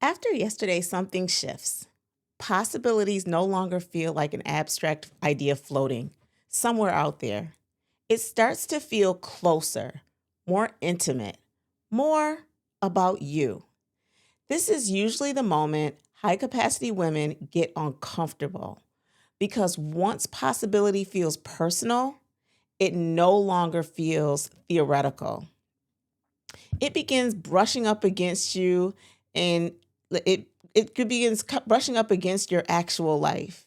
After yesterday, something shifts. Possibilities no longer feel like an abstract idea floating somewhere out there. It starts to feel closer, more intimate, more about you. This is usually the moment high capacity women get uncomfortable because once possibility feels personal, it no longer feels theoretical. It begins brushing up against you and brushing up against your actual life,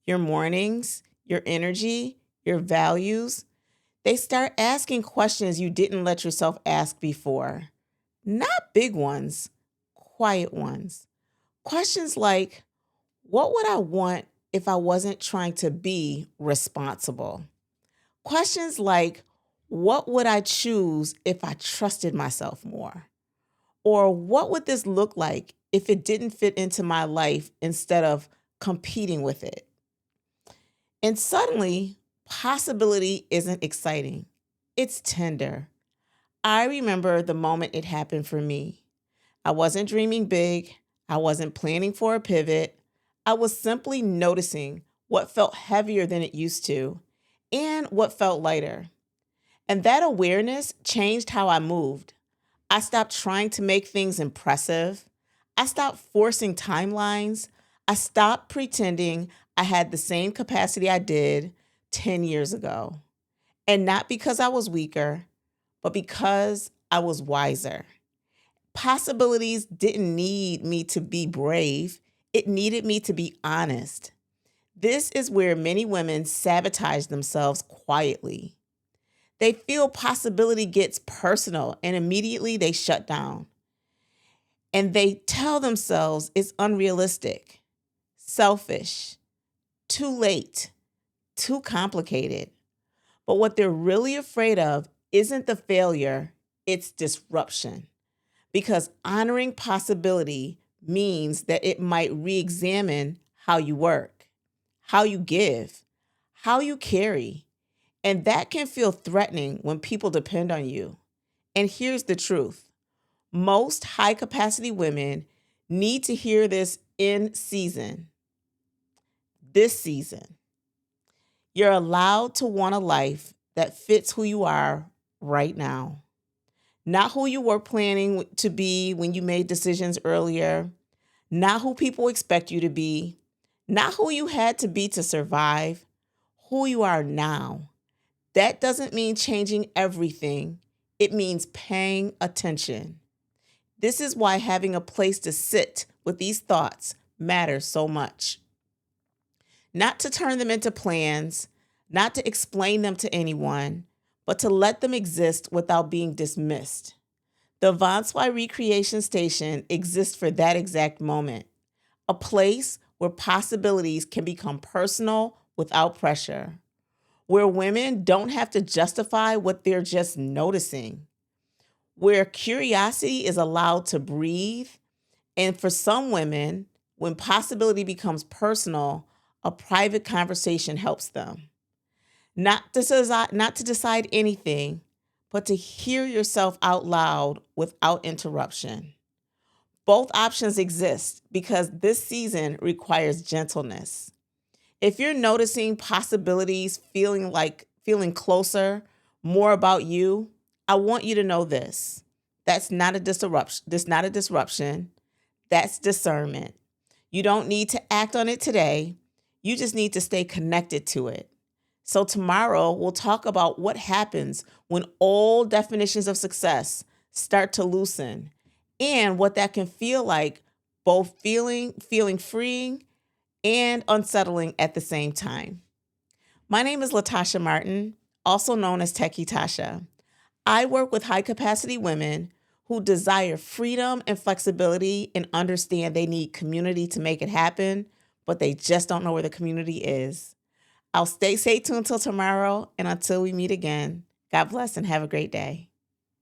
your mornings, your energy, your values. They start asking questions you didn't let yourself ask before. Not big ones, quiet ones. Questions like, what would I want if I wasn't trying to be responsible? Questions like, what would I choose if I trusted myself more? Or what would this look like if it didn't fit into my life instead of competing with it? And suddenly, possibility isn't exciting. It's tender. I remember the moment it happened for me. I wasn't dreaming big. I wasn't planning for a pivot. I was simply noticing what felt heavier than it used to and what felt lighter. And that awareness changed how I moved. I stopped trying to make things impressive. I stopped forcing timelines. I stopped pretending I had the same capacity I did 10 years ago. And not because I was weaker, but because I was wiser. Possibilities didn't need me to be brave, it needed me to be honest. This is where many women sabotage themselves quietly. They feel possibility gets personal and immediately they shut down. And they tell themselves it's unrealistic, selfish, too late, too complicated. But what they're really afraid of isn't the failure, it's disruption. Because honoring possibility means that it might re examine how you work, how you give, how you carry. And that can feel threatening when people depend on you. And here's the truth: most high capacity women need to hear this in season, this season. You're allowed to want a life that fits who you are right now, not who you were planning to be when you made decisions earlier, not who people expect you to be, not who you had to be to survive, who you are now. That doesn't mean changing everything. It means paying attention. This is why having a place to sit with these thoughts matters so much. Not to turn them into plans, not to explain them to anyone, but to let them exist without being dismissed. The Vanswai Recreation Station exists for that exact moment, a place where possibilities can become personal without pressure, where women don't have to justify what they're just noticing, where curiosity is allowed to breathe. And for some women, when possibility becomes personal, a private conversation helps them. Not to decide anything, but to hear yourself out loud without interruption. Both options exist because this season requires gentleness. If you're noticing possibilities feeling closer, more about you, I want you to know this. That's not a disruption. That's not a disruption. That's discernment. You don't need to act on it today. You just need to stay connected to it. So tomorrow we'll talk about what happens when old definitions of success start to loosen and what that can feel like, both feeling freeing and unsettling at the same time. My name is LaTashia Martin, also known as Techie Tasha. I work with high capacity women who desire freedom and flexibility and understand they need community to make it happen, but they just don't know where the community is. I'll stay tuned till tomorrow, and until we meet again, God bless and have a great day.